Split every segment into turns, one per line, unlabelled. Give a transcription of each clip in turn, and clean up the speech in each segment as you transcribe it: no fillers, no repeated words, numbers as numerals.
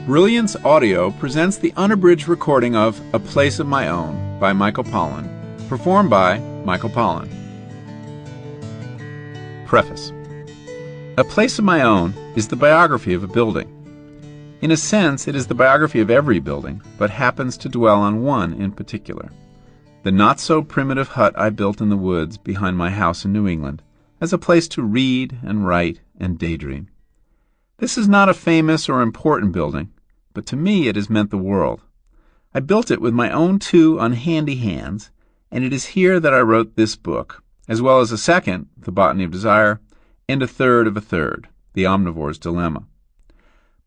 Brilliance Audio presents the unabridged recording of A Place of My Own by Michael Pollan, performed by Michael Pollan. Preface. A Place of My Own is the biography of a building. In a sense, it is the biography of every building, but happens to dwell on one in particular. The not-so-primitive hut I built in the woods behind my house in New England as a place to read and write and daydream. This is not a famous or important building, but to me it has meant the world. I built it with my own two unhandy hands, and it is here that I wrote this book, as well as a second, The Botany of Desire, and a third of a third, The Omnivore's Dilemma.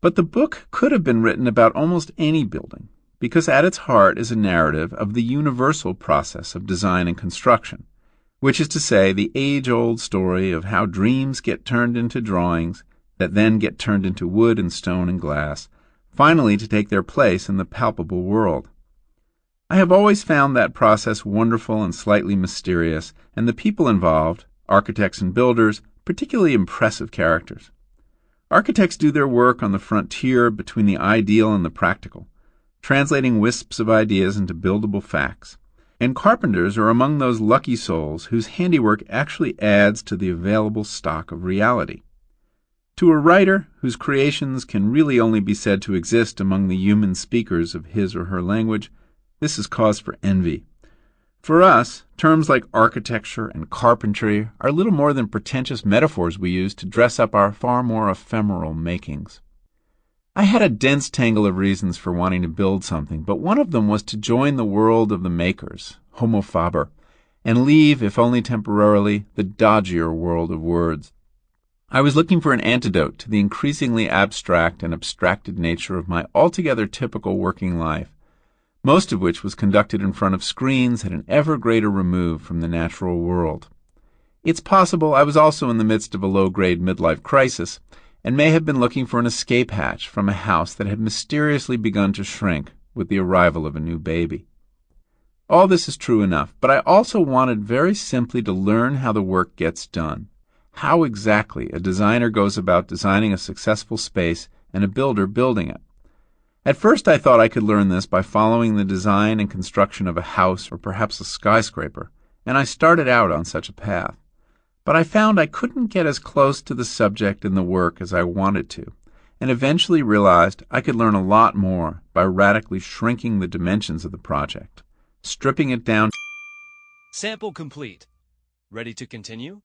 But the book could have been written about almost any building, because at its heart is a narrative of the universal process of design and construction, which is to say the age-old story of how dreams get turned into drawings that then get turned into wood and stone and glass, finally to take their place in the palpable world. I have always found that process wonderful and slightly mysterious, and the people involved, architects and builders, particularly impressive characters. Architects do their work on the frontier between the ideal and the practical, translating wisps of ideas into buildable facts. And carpenters are among those lucky souls whose handiwork actually adds to the available stock of reality. To a writer, whose creations can really only be said to exist among the human speakers of his or her language, this is cause for envy. For us, terms like architecture and carpentry are little more than pretentious metaphors we use to dress up our far more ephemeral makings. I had a dense tangle of reasons for wanting to build something, but one of them was to join the world of the makers, homo faber, and leave, if only temporarily, the dodgier world of words. I was looking for an antidote to the increasingly abstract and abstracted nature of my altogether typical working life, most of which was conducted in front of screens at an ever greater remove from the natural world. It's possible I was also in the midst of a low-grade midlife crisis, and may have been looking for an escape hatch from a house that had mysteriously begun to shrink with the arrival of a new baby. All this is true enough, but I also wanted very simply to learn how the work gets done, how exactly a designer goes about designing a successful space and a builder building it. At first I thought I could learn this by following the design and construction of a house or perhaps a skyscraper, and I started out on such a path. But I found I couldn't get as close to the subject in the work as I wanted to, and eventually realized I could learn a lot more by radically shrinking the dimensions of the project, stripping it down.
Sample complete. Ready to continue?